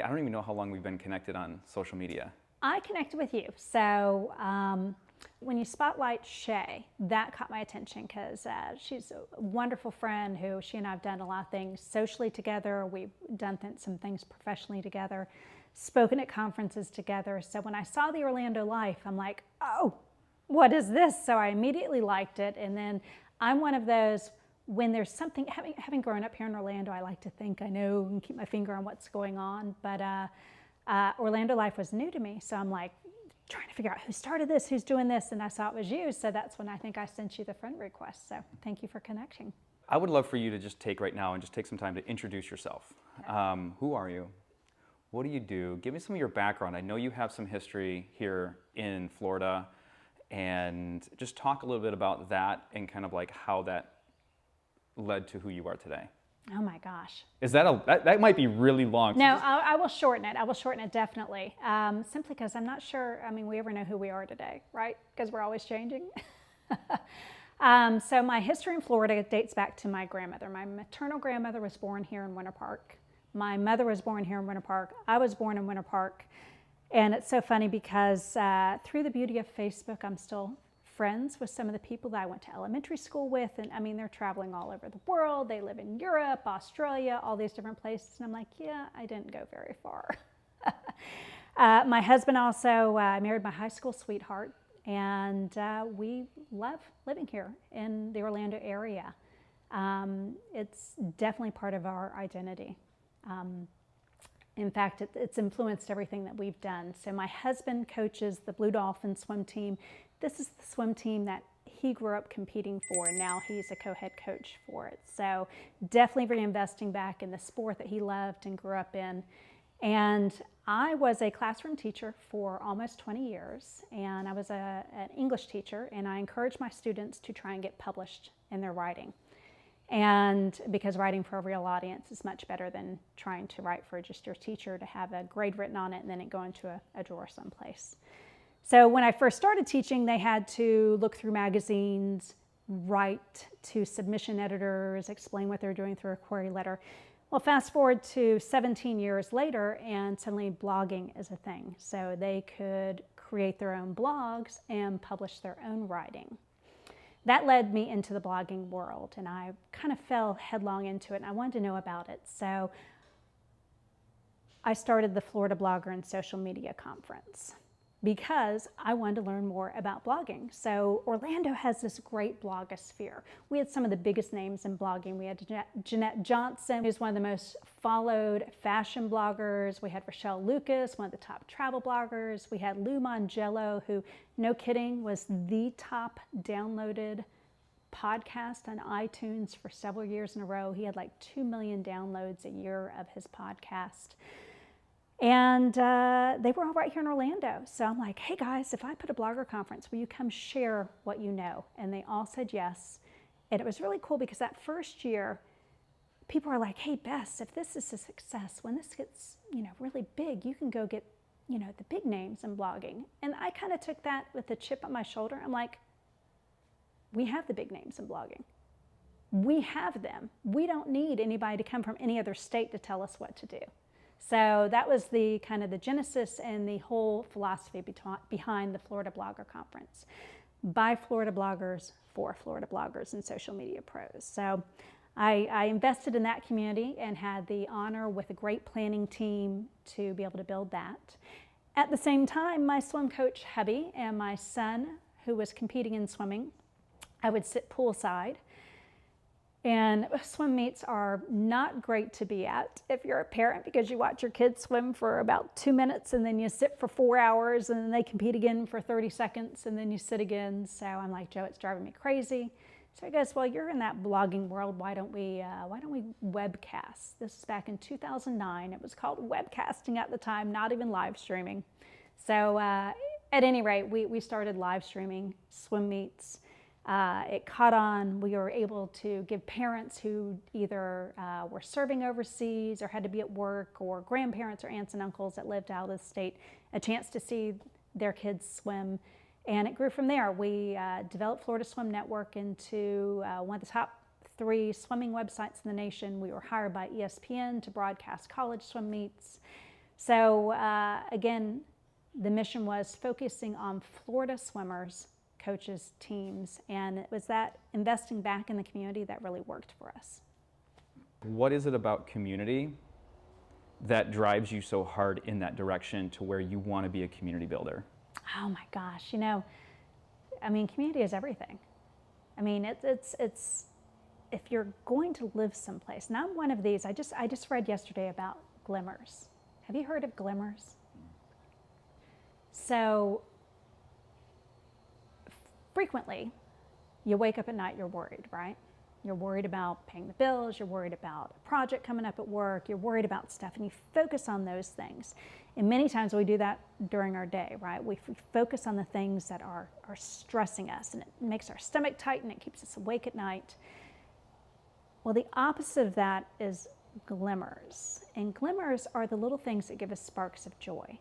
I don't even know how long we've been connected on social media. I connected with you. So when you spotlight Shay, that caught my attention because she's a wonderful friend who she and I have done a lot of things socially together. We've done some things professionally together, spoken at conferences together. So when I saw the Orlando Life, I'm like, oh, what is this? So I immediately liked it. And then I'm one of those, when there's something, having grown up here in Orlando, I like to think I know and keep my finger on what's going on. But Orlando Life was new to me. So I'm like trying to figure out who started this, who's doing this. And I saw it was you. So that's when I think I sent you the friend request. So thank you for connecting. I would love for you to just take right now and just take some time to introduce yourself. Okay. Who are you? What do you do? Give me some of your background. I know you have some history here in Florida, and just talk a little bit about that and kind of like how that led to who you are today. Oh my gosh. Is that might be really long. No, I will shorten it. I will shorten it definitely. Simply because I'm not sure, we ever know who we are today, right? Because we're always changing. So my history in Florida dates back to my grandmother. My maternal grandmother was born here in Winter Park. My mother was born here in Winter Park. I was born in Winter Park. And it's so funny because through the beauty of Facebook, I'm still friends with some of the people that I went to elementary school with. And they're traveling all over the world. They live in Europe, Australia, all these different places. And I'm like, yeah, I didn't go very far. My husband also married my high school sweetheart. And we love living here in the Orlando area. It's definitely part of our identity. In fact, it's influenced everything that we've done. So my husband coaches the Blue Dolphin swim team. This is the swim team that he grew up competing for, and now he's a co-head coach for it. So definitely reinvesting back in the sport that he loved and grew up in. And I was a classroom teacher for almost 20 years, and I was an English teacher, and I encouraged my students to try and get published in their writing. And because writing for a real audience is much better than trying to write for just your teacher to have a grade written on it and then it go into a drawer someplace. So when I first started teaching, they had to look through magazines, write to submission editors, explain what they're doing through a query letter. Well, fast forward to 17 years later, and suddenly blogging is a thing. So they could create their own blogs and publish their own writing. That led me into the blogging world, and I kind of fell headlong into it, and I wanted to know about it. So I started the Florida Blogger and Social Media Conference because I wanted to learn more about blogging. So Orlando has this great blogosphere. We had some of the biggest names in blogging. We had Jeanette Johnson, who's one of the most followed fashion bloggers. We had Rochelle Lucas, one of the top travel bloggers. We had Lou Mangello, who, no kidding, was the top downloaded podcast on iTunes for several years in a row. He had like 2 million downloads a year of his podcast. And they were all right here in Orlando. So I'm like, hey guys, if I put a blogger conference, will you come share what you know? And they all said yes. And it was really cool because that first year, people are like, hey Bess, if this is a success, when this gets really big, you can go get the big names in blogging. And I kind of took that with a chip on my shoulder. I'm like, we have the big names in blogging. We have them. We don't need anybody to come from any other state to tell us what to do. So that was the kind of the genesis and the whole philosophy behind the Florida Blogger Conference. By Florida bloggers, for Florida bloggers and social media pros. So I invested in that community and had the honor with a great planning team to be able to build that. At the same time, my swim coach, hubby, and my son, who was competing in swimming, I would sit poolside. And swim meets are not great to be at if you're a parent because you watch your kids swim for about 2 minutes and then you sit for 4 hours and then they compete again for 30 seconds and then you sit again. So I'm like, Joe, it's driving me crazy. So he goes, well, you're in that blogging world. Why don't we webcast? This is back in 2009. It was called webcasting at the time, not even live streaming. So at any rate, we started live streaming swim meets. It caught on. We were able to give parents who either were serving overseas or had to be at work, or grandparents or aunts and uncles that lived out of the state, a chance to see their kids swim. And it grew from there. We developed Florida Swim Network into one of the top 3 swimming websites in the nation. We were hired by ESPN to broadcast college swim meets. So again, the mission was focusing on Florida swimmers, coaches, teams, and it was that investing back in the community that really worked for us. What is it about community that drives you so hard in that direction to where you want to be a community builder? Oh my gosh, I mean, community is everything. I mean, it's if you're going to live someplace, and I'm one of these. I just read yesterday about glimmers. Have you heard of glimmers? So frequently, you wake up at night, you're worried, right? You're worried about paying the bills, you're worried about a project coming up at work, you're worried about stuff, and you focus on those things. And many times we do that during our day, right? We focus on the things that are stressing us, and it makes our stomach tight and it keeps us awake at night. Well, the opposite of that is glimmers. And glimmers are the little things that give us sparks of joy.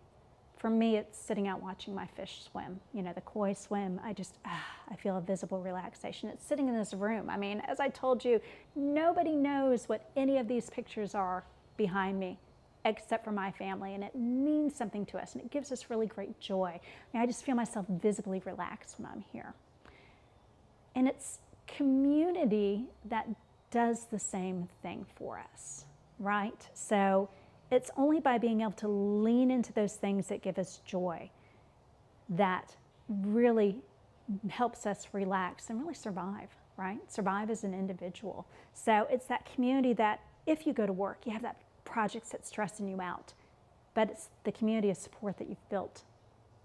For me, it's sitting out watching my fish swim, the koi swim. I feel a visible relaxation. It's sitting in this room. I mean, as I told you, nobody knows what any of these pictures are behind me except for my family, and it means something to us, and it gives us really great joy. I just feel myself visibly relaxed when I'm here. And it's community that does the same thing for us, right? So it's only by being able to lean into those things that give us joy that really helps us relax and really survive, right? Survive as an individual. So it's that community that if you go to work, you have that projects that's stressing you out, but it's the community of support that you've built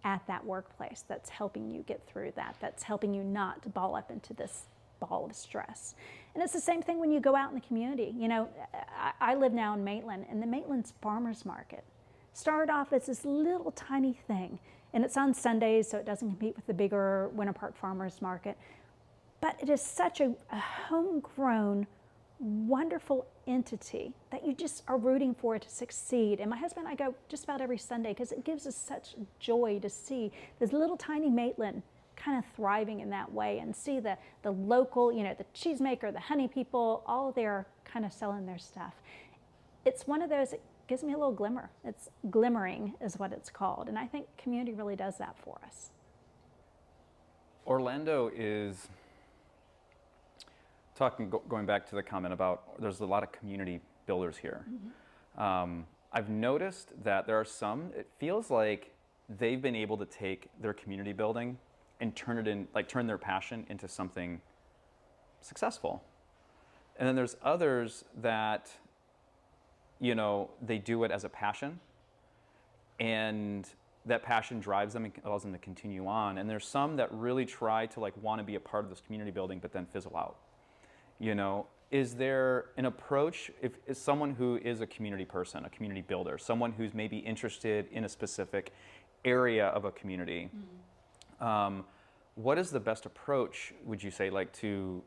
at that workplace that's helping you get through that, that's helping you not to ball up into this ball of stress. And it's the same thing when you go out in the community. I live now in Maitland, and the Maitland's Farmers Market started off as this little tiny thing, and it's on Sundays, so it doesn't compete with the bigger Winter Park Farmers Market. But it is such a homegrown, wonderful entity that you just are rooting for it to succeed. And my husband and I go just about every Sunday because it gives us such joy to see this little tiny Maitland kind of thriving in that way, and see the local, the cheesemaker, the honey people, all there kind of selling their stuff. It's one of those, it gives me a little glimmer. It's glimmering is what it's called. And I think community really does that for us. Orlando is going back to the comment about there's a lot of community builders here. Mm-hmm. I've noticed that there are some, it feels like they've been able to take their community building and turn their passion into something successful. And then there's others that, they do it as a passion, and that passion drives them and allows them to continue on. And there's some that really try to want to be a part of this community building, but then fizzle out. Is there an approach, if someone who is a community person, a community builder, someone who's maybe interested in a specific area of a community, mm-hmm. What is the best approach, would you say, to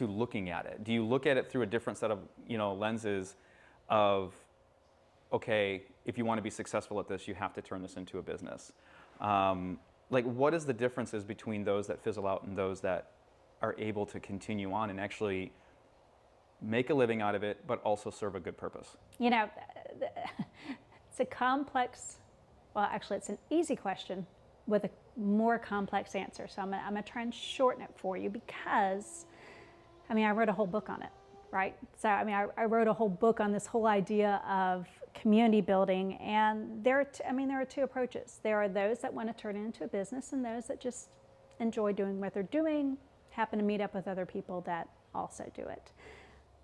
looking at it? Do you look at it through a different set of lenses of, okay, if you want to be successful at this, you have to turn this into a business? What is the differences between those that fizzle out and those that are able to continue on and actually make a living out of it, but also serve a good purpose? It's a complex, well, actually, it's an easy question with a more complex answer. So I'm gonna try and shorten it for you because, I wrote a whole book on it, right? So, I wrote a whole book on this whole idea of community building, and there are two approaches. There are those that want to turn it into a business, and those that just enjoy doing what they're doing, happen to meet up with other people that also do it.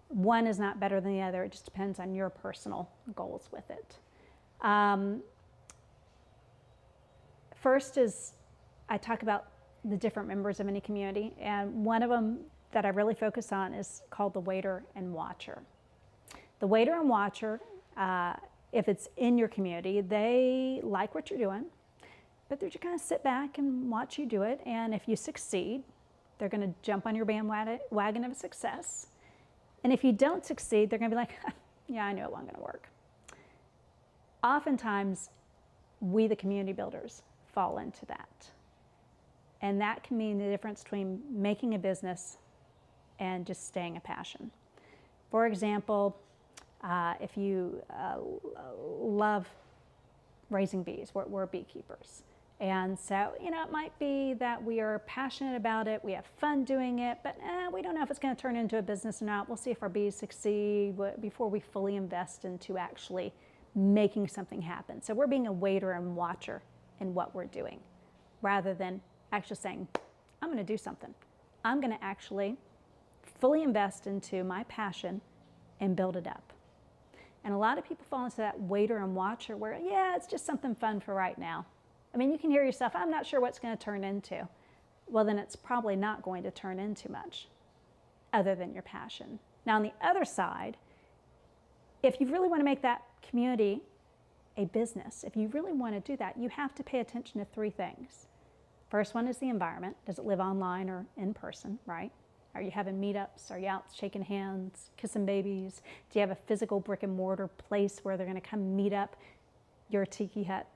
One is not better than the other. It just depends on your personal goals with it. First is, I talk about the different members of any community, and one of them that I really focus on is called the waiter and watcher. The waiter and watcher, if it's in your community, they like what you're doing, but they're just going to sit back and watch you do it, and if you succeed, they're going to jump on your bandwagon of success. And if you don't succeed, they're going to be like, yeah, I knew it wasn't going to work. Oftentimes, we, the community builders, fall into that. And that can mean the difference between making a business and just staying a passion. For example, if you love raising bees. We're beekeepers. And so, it might be that we are passionate about it, we have fun doing it, but we don't know if it's going to turn into a business or not. We'll see if our bees succeed before we fully invest into actually making something happen. So we're being a waiter and watcher in what we're doing, rather than actually saying, I'm going to do something. I'm going to actually fully invest into my passion and build it up. And a lot of people fall into that waiter and watcher where, yeah, it's just something fun for right now. I mean, you can hear yourself, I'm not sure what's going to turn into. Well, then it's probably not going to turn into much other than your passion. Now, on the other side, if you really want to make that community a business, if you really want to do that, you have to pay attention to three things. First one is the environment. Does it live online or in person, right? Are you having meetups? Are you out shaking hands, kissing babies? Do you have a physical brick and mortar place where they're going to come meet up? Your tiki hut.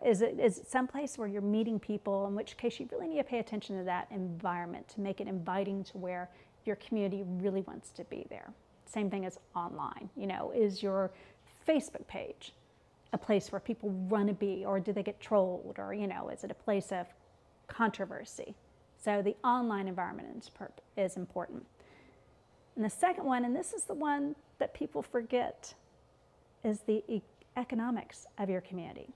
Is it someplace where you're meeting people, in which case you really need to pay attention to that environment to make it inviting to where your community really wants to be there. Same thing as online. Is your Facebook page a place where people run a bee, or do they get trolled, or is it a place of controversy? So the online environment is important. And the second one, and this is the one that people forget, is the economics of your community.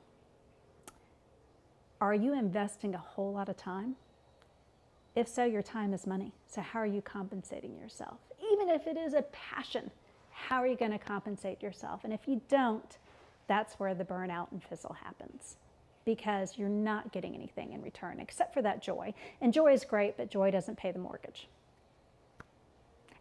Are you investing a whole lot of time? If so, your time is money. So how are you compensating yourself? Even if it is a passion, how are you going to compensate yourself? And if you don't, that's where the burnout and fizzle happens, because you're not getting anything in return except for that joy. And joy is great, but joy doesn't pay the mortgage.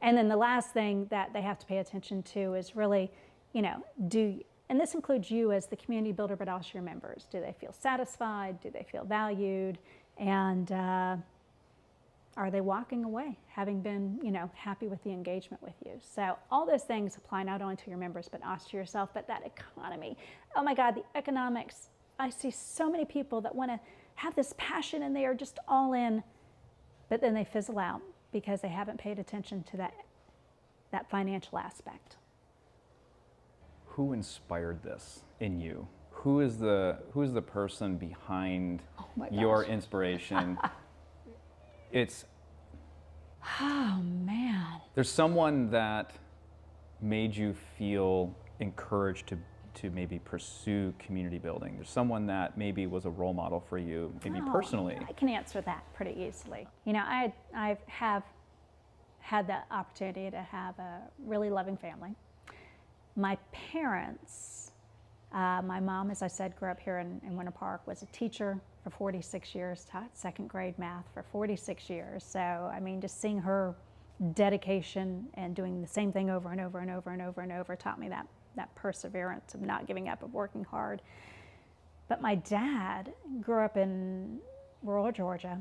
And then the last thing that they have to pay attention to is really, and this includes you as the community builder, but also your members. Do they feel satisfied? Do they feel valued? And are they walking away having been, happy with the engagement with you? So all those things apply not only to your members, but also to yourself. But that economy, oh my God, the economics. I see so many people that want to have this passion and they are just all in, but then they fizzle out because they haven't paid attention to that financial aspect. Who inspired this in you? Who is the person behind your inspiration? Oh man. There's someone that made you feel encouraged to maybe pursue community building. There's someone that maybe was a role model for you, maybe personally. I can answer that pretty easily. I have had the opportunity to have a really loving family. My parents, my mom, as I said, grew up here in Winter Park, was a teacher for 46 years, taught second grade math for 46 years. So, just seeing her dedication and doing the same thing over and over and over and over and over taught me that perseverance of not giving up, of working hard. But my dad grew up in rural Georgia,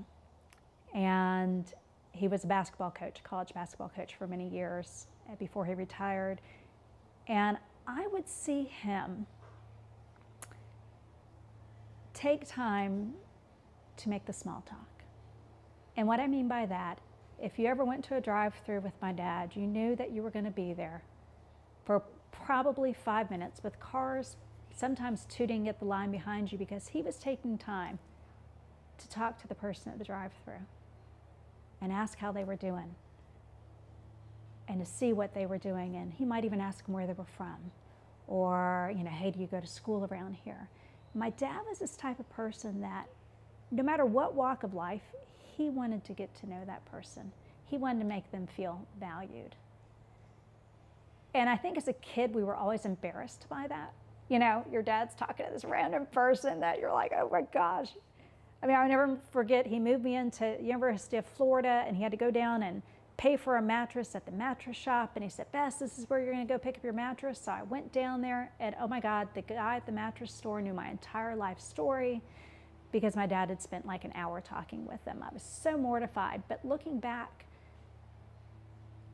and he was a basketball coach, college basketball coach for many years before he retired. And I would see him take time to make the small talk. And what I mean by that, if you ever went to a drive-through with my dad, you knew that you were going to be there for probably 5 minutes with cars sometimes tooting at the line behind you, because he was taking time to talk to the person at the drive-through and ask how they were doing and to see what they were doing. And he might even ask them where they were from, or, hey, do you go to school around here? My dad was this type of person that no matter what walk of life, he wanted to get to know that person. He wanted to make them feel valued. And I think as a kid, we were always embarrassed by that. Your dad's talking to this random person that you're like, oh my gosh. I'll never forget, he moved me into University of Florida, and he had to go down and pay for a mattress at the mattress shop. And he said, Bess, this is where you're going to go pick up your mattress. So I went down there, and oh my God, the guy at the mattress store knew my entire life story, because my dad had spent like an hour talking with them. I was so mortified. But looking back,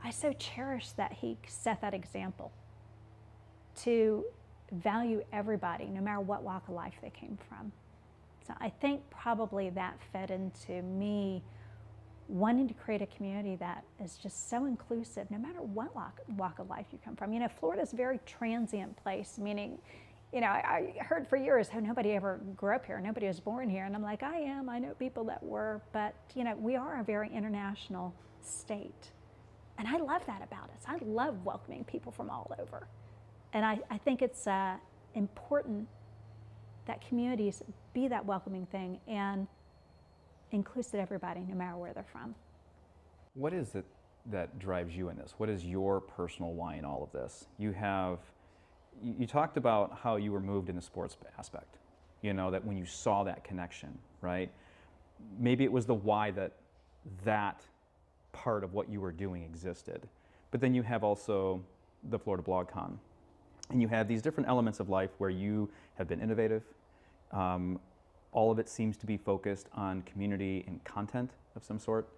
I so cherish that he set that example to value everybody, no matter what walk of life they came from. So I think probably that fed into me wanting to create a community that is just so inclusive, no matter what walk of life you come from. Florida's a very transient place, meaning I heard for years, oh, nobody ever grew up here, nobody was born here. And I'm like, I know people that were, but we are a very international state. And I love that about us. I love welcoming people from all over. And I think it's important that communities be that welcoming thing and inclusive everybody, no matter where they're from. What is it that drives you in this? What is your personal why in all of this? You talked about how you were moved in the sports aspect, that when you saw that connection, right? Maybe it was the why that part of what you were doing existed. But then you have also the Florida BlogCon. And you have these different elements of life where you have been innovative. All of it seems to be focused on community and content of some sort.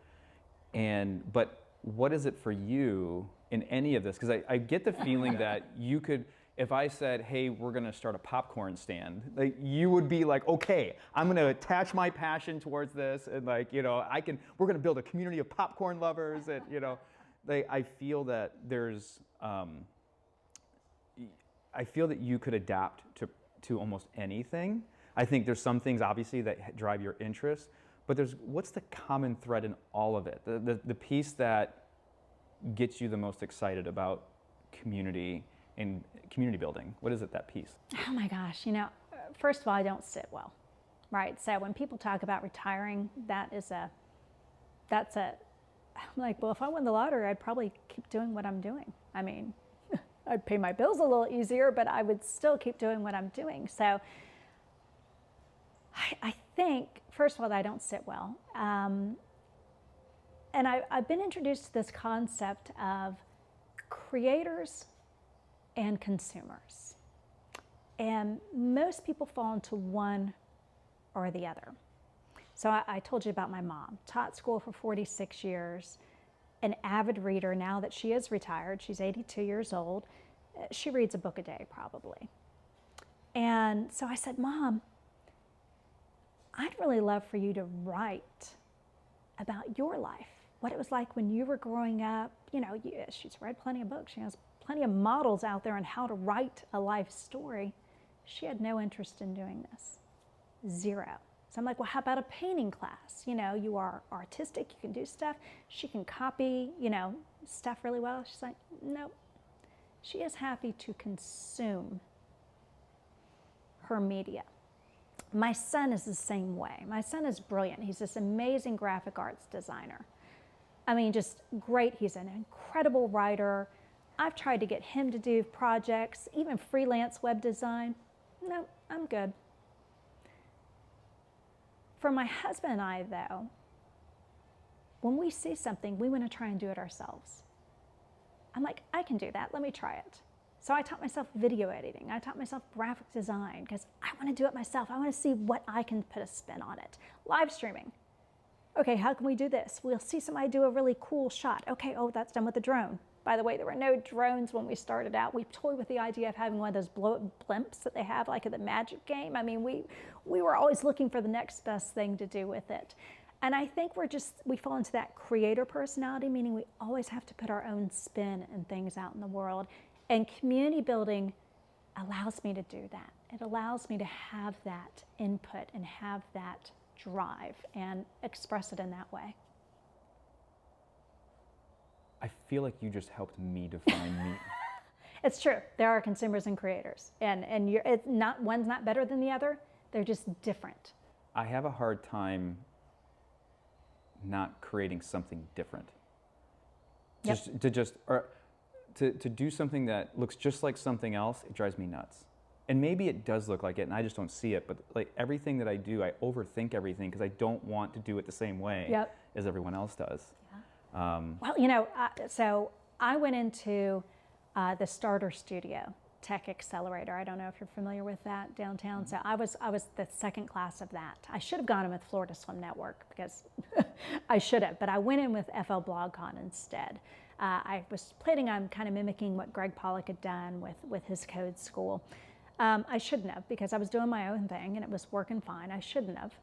But what is it for you in any of this? Because I get the feeling that you could, if I said, hey, we're going to start a popcorn stand, you would be like, okay, I'm going to attach my passion towards this, and we're going to build a community of popcorn lovers, and I feel that I feel that you could adapt to almost anything. I think there's some things obviously that drive your interest, but what's the common thread in all of it? The piece that gets you the most excited about community and community building. What is it, that piece? Oh my gosh, first of all, I don't sit well, right? So when people talk about retiring, I'm like, well, if I won the lottery, I'd probably keep doing what I'm doing. I mean, I'd pay my bills a little easier, but I would still keep doing what I'm doing. So I think, first of all, that I don't sit well. And I've been introduced to this concept of creators and consumers. And most people fall into one or the other. So I told you about my mom, taught school for 46 years, an avid reader. Now that she is retired, she's 82 years old, she reads a book a day probably. And so I said, Mom, I'd really love for you to write about your life, what it was like when you were growing up. She's read plenty of books. She has plenty of models out there on how to write a life story. She had no interest in doing this, zero. So I'm like, well, how about a painting class? You are artistic, you can do stuff. She can copy, stuff really well. She's like, nope. She is happy to consume her media. My son is the same way. My son is brilliant. He's this amazing graphic arts designer. I mean, just great. He's an incredible writer. I've tried to get him to do projects, even freelance web design. No, I'm good. For my husband and I, though, when we see something, we want to try and do it ourselves. I'm like, I can do that. Let me try it. So I taught myself video editing. I taught myself graphic design because I want to do it myself. I want to see what I can put a spin on it. Live streaming. Okay, how can we do this? We'll see somebody do a really cool shot. Okay, oh, that's done with a drone. By the way, there were no drones when we started out. We toyed with the idea of having one of those blow-up blimps that they have like at the Magic game. I mean, we were always looking for the next best thing to do with it. And I think we fall into that creator personality, meaning we always have to put our own spin and things out in the world. And community building allows me to do that. It allows me to have that input and have that drive and express it in that way. I feel like you just helped me define me. It's true. There are consumers and creators, and one's not better than the other. They're just different. I have a hard time not creating something different. Yep. To do something that looks just like something else, it drives me nuts. And maybe it does look like it, and I just don't see it. But like everything that I do, I overthink everything because I don't want to do it the same way as everyone else does. Yeah. Well, so I went into the Starter Studio Tech Accelerator. I don't know if you're familiar with that downtown. So I was the second class of that. I should have gone in with Florida Swim Network because I should have, but I went in with FL BlogCon instead. I was planning on kind of mimicking what Greg Pollock had done with his code school. I shouldn't have, because I was doing my own thing and it was working fine. I shouldn't have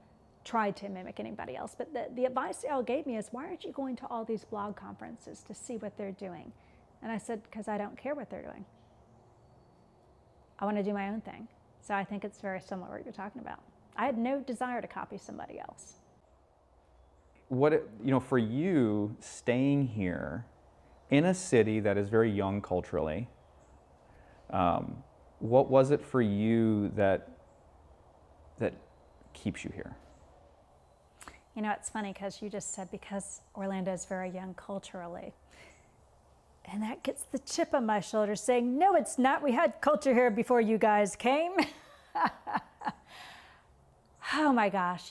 tried to mimic anybody else. But the advice they all gave me is, why aren't you going to all these blog conferences to see what they're doing? And I said, because I don't care what they're doing. I want to do my own thing. So I think it's very similar to what you're talking about. I had no desire to copy somebody else. For you, staying here in a city that is very young culturally, what was it for you that keeps you here? It's funny because you just said because Orlando is very young culturally. And that gets the chip on my shoulder saying, no, it's not. We had culture here before you guys came. Oh my gosh,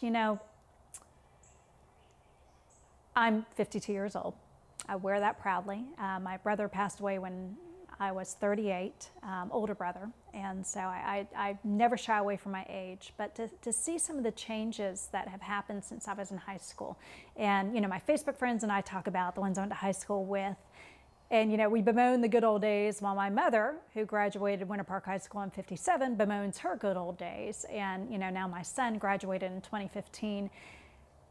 I'm 52 years old. I wear that proudly. My brother passed away when I was 38, older brother, and so I never shy away from my age, but to see some of the changes that have happened since I was in high school, and my Facebook friends and I talk about the ones I went to high school with, and we bemoan the good old days while my mother, who graduated Winter Park High School in '57, bemoans her good old days, and now my son graduated in 2015,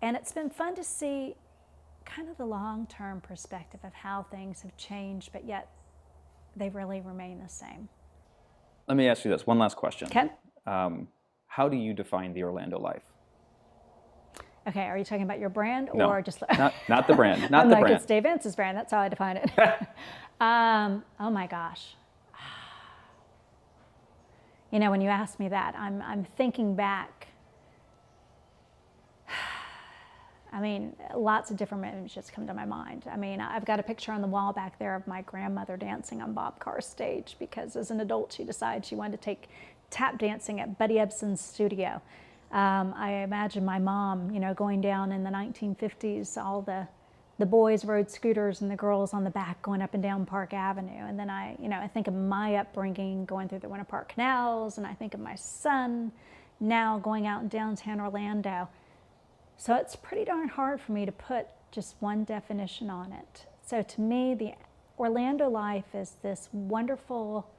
and it's been fun to see kind of the long-term perspective of how things have changed, but yet they really remain the same. Let me ask you this, one last question. Okay. How do you define the Orlando life? Okay, are you talking about your brand or No, just not the brand, not I'm the like, brand. it's Dave Vance's brand, that's how I define it. Oh my gosh. When you ask me that, I'm thinking back. Lots of different images come to my mind. I've got a picture on the wall back there of my grandmother dancing on Bob Carr's stage because as an adult she decided she wanted to take tap dancing at Buddy Ebsen's studio. I imagine my mom, going down in the 1950s, all the boys rode scooters and the girls on the back going up and down Park Avenue. And then I think of my upbringing going through the Winter Park canals, and I think of my son now going out in downtown Orlando. So it's pretty darn hard for me to put just one definition on it. So to me, the Orlando life is this wonderful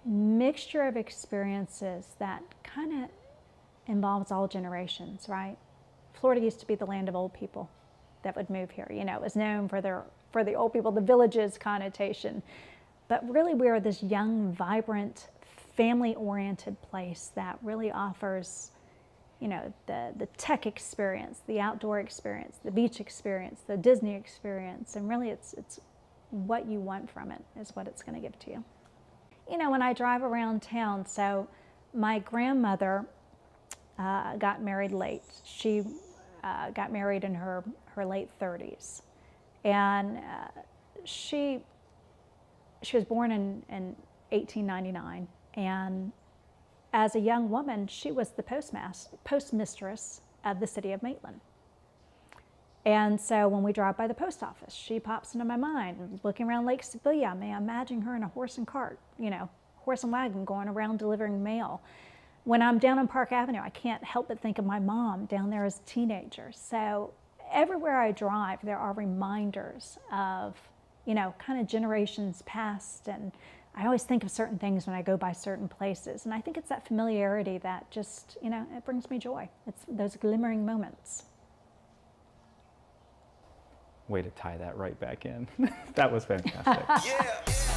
mixture of experiences that kind of involves all generations, right? Florida used to be the land of old people that would move here. It was known for the old people, the villages connotation. But really we are this young, vibrant, family-oriented place that really offers the tech experience, the outdoor experience, the beach experience, the Disney experience, and really it's what you want from it is what it's going to give to you. When I drive around town, so my grandmother got married late. She got married in her late 30s, and she was born in 1899, and as a young woman, she was the postmistress of the city of Maitland. And so when we drive by the post office, she pops into my mind. Looking around Lake Sibylla, I'm imagining her in a horse and cart, horse and wagon going around delivering mail. When I'm down on Park Avenue, I can't help but think of my mom down there as a teenager. So everywhere I drive, there are reminders of, kind of generations past, and I always think of certain things when I go by certain places, and I think it's that familiarity that just, it brings me joy. It's those glimmering moments. Way to tie that right back in. That was fantastic. Yeah.